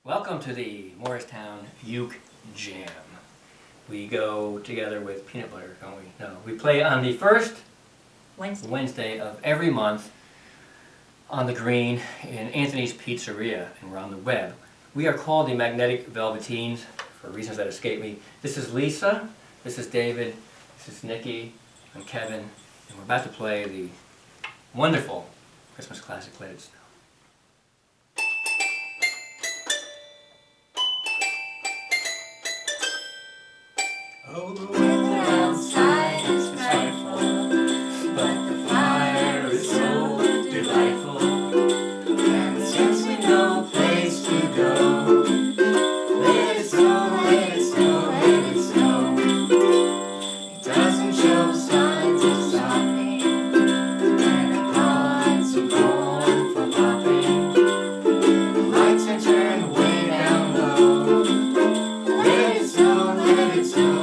Welcome to the Morristown Uke Jam. We go together with peanut butter, don't we? No, we play on the first Wednesday of every month on the green in Anthony's Pizzeria, and we're on the web. We are called the Magnetic Velveteens for reasons that escape me. This is Lisa, this is David, this is Nikki, I'm Kevin, and we're about to play the wonderful Christmas classic, Let It Snow. Oh, the weather outside is frightful, but the fire is so delightful. And since we know a place to go, let it snow, let it snow, let it snow. It doesn't show signs of stopping, and the clouds are going for popping. The lights are turned way down low. Let it snow, let it snow.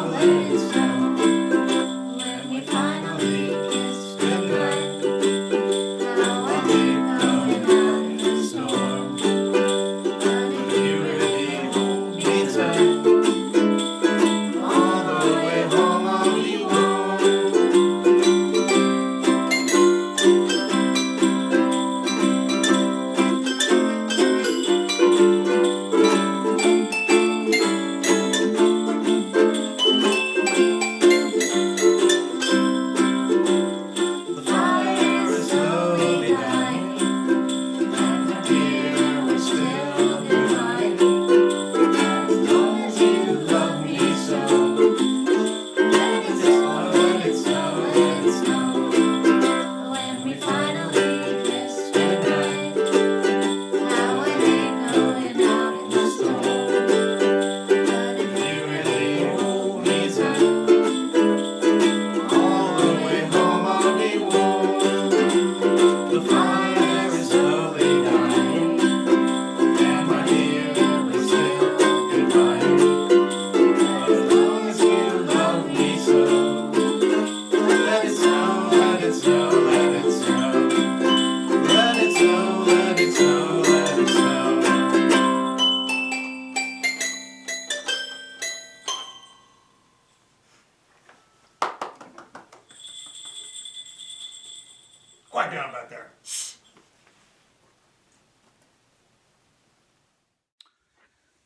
Quiet down back there.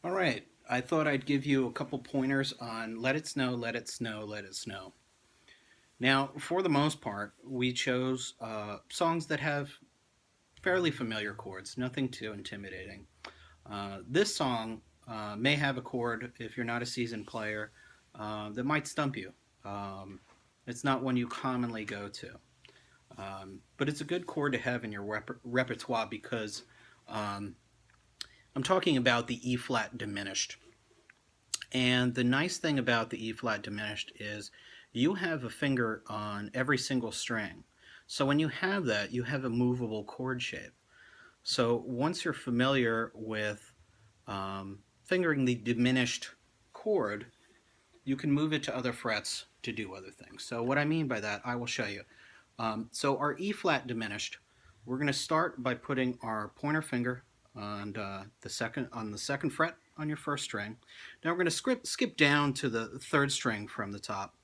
All right, I thought I'd give you a couple pointers on Let It Snow, Let It Snow, Let It Snow. Now, for the most part, we chose songs that have fairly familiar chords, nothing too intimidating. This song may have a chord, if you're not a seasoned player, that might stump you. It's not one you commonly go to. But it's a good chord to have in your repertoire because I'm talking about the E flat diminished. And the nice thing about the E flat diminished is you have a finger on every single string. So when you have that, you have a movable chord shape. So once you're familiar with fingering the diminished chord, you can move it to other frets to do other things. So what I mean by that, I will show you. So our E flat diminished, we're going to start by putting our pointer finger on the second fret on your first string. Now we're going to skip down to the third string from the top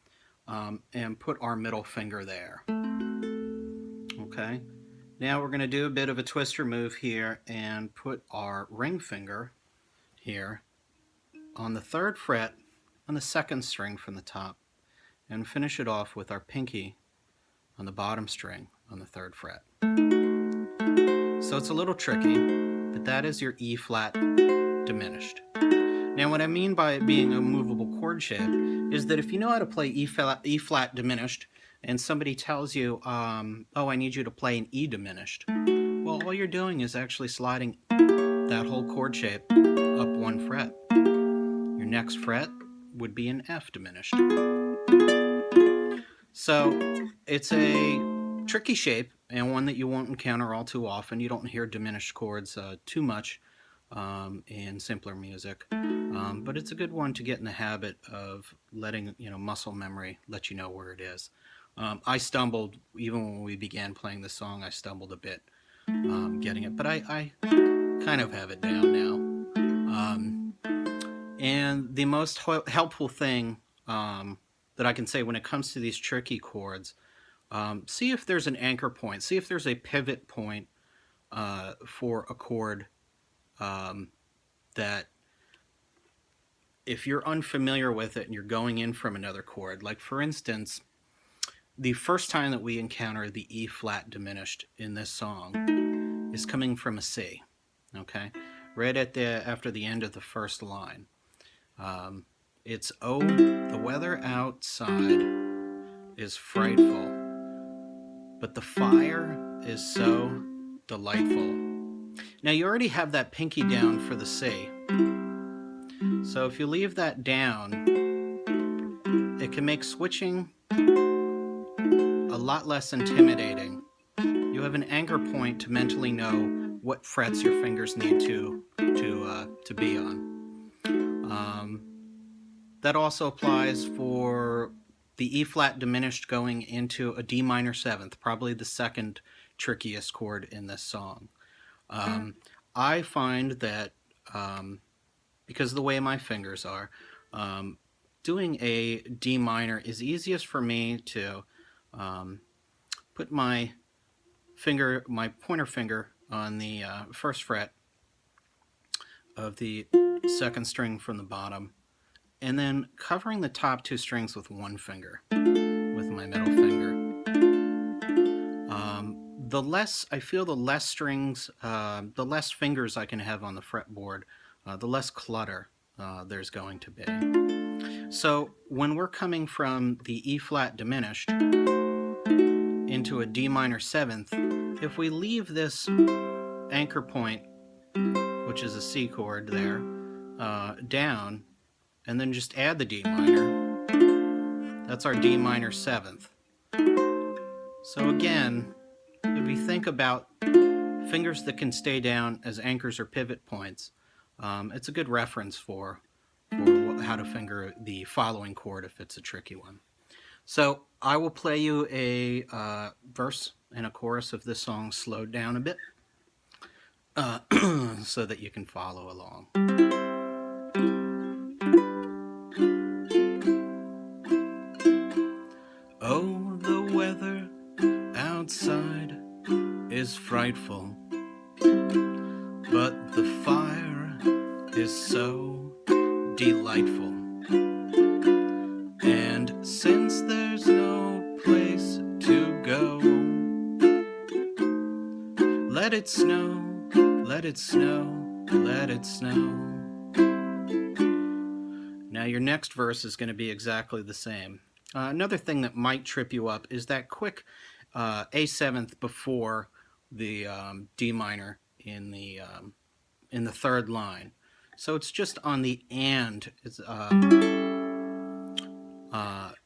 and put our middle finger there. Okay. Now we're going to do a bit of a twister move here and put our ring finger here on the third fret on the second string from the top and finish it off with our pinky on the bottom string on the third fret. So it's a little tricky, but that is your E flat diminished. Now what I mean by it being a movable chord shape is that if you know how to play E flat diminished and somebody tells you, oh, I need you to play an E diminished, well, all you're doing is actually sliding that whole chord shape up one fret. Your next fret would be an F diminished. So it's a tricky shape and one that you won't encounter all too often. You don't hear diminished chords too much in simpler music, but it's a good one to get in the habit of letting muscle memory let you know where it is. I stumbled even when we began playing the song. I stumbled a bit getting it, but I kind of have it down now. And the most helpful thing that I can say when it comes to these tricky chords, see if there's an anchor point, see if there's a pivot point for a chord that if you're unfamiliar with it and you're going in from another chord, like for instance, the first time that we encounter the E flat diminished in this song is coming from a C, okay? Right after the end of the first line. It's, oh, the weather outside is frightful, but the fire is so delightful. Now you already have that pinky down for the C. So if you leave that down, it can make switching a lot less intimidating. You have an anchor point to mentally know what frets your fingers need to be on. That also applies for the E flat diminished going into a D minor seventh, probably the second trickiest chord in this song. I find that because of the way my fingers are, doing a D minor is easiest for me to put my pointer finger on the first fret of the second string from the bottom, and then covering the top two strings with one finger, with my middle finger. The less strings, the less fingers I can have on the fretboard, the less clutter there's going to be. So when we're coming from the E flat diminished into a D minor seventh, if we leave this anchor point, which is a C chord there, down, and then just add the D minor, that's our D minor seventh. So again, if we think about fingers that can stay down as anchors or pivot points, it's a good reference for how to finger the following chord if it's a tricky one. So I will play you a verse and a chorus of this song slowed down a bit so that you can follow along. Oh, the weather outside is frightful, but the fire is so delightful. And since there's no place to go, let it snow, let it snow, let it snow. Now your next verse is going to be exactly the same. Another thing that might trip you up is that quick A7th before the D minor in the third line. So it's just on the and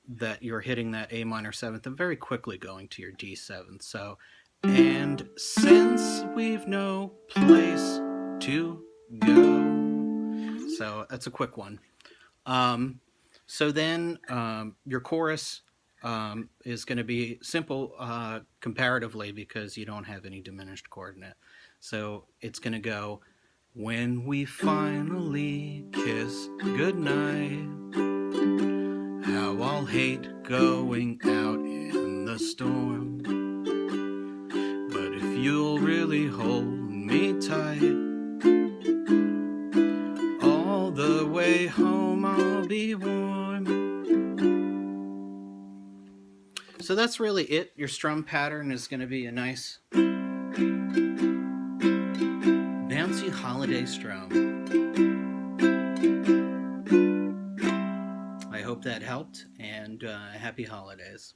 that you're hitting that A minor seventh and very quickly going to your D7th. So, and since we've no place to go. So that's a quick one. So then your chorus is going to be simple comparatively because you don't have any diminished chord in it. So it's going to go, when we finally kiss goodnight, how I'll hate going out in the storm. But if you'll really hold me tight, all the way home I'll be warm. So that's really it. Your strum pattern is going to be a nice bouncy holiday strum. I hope that helped, and happy holidays.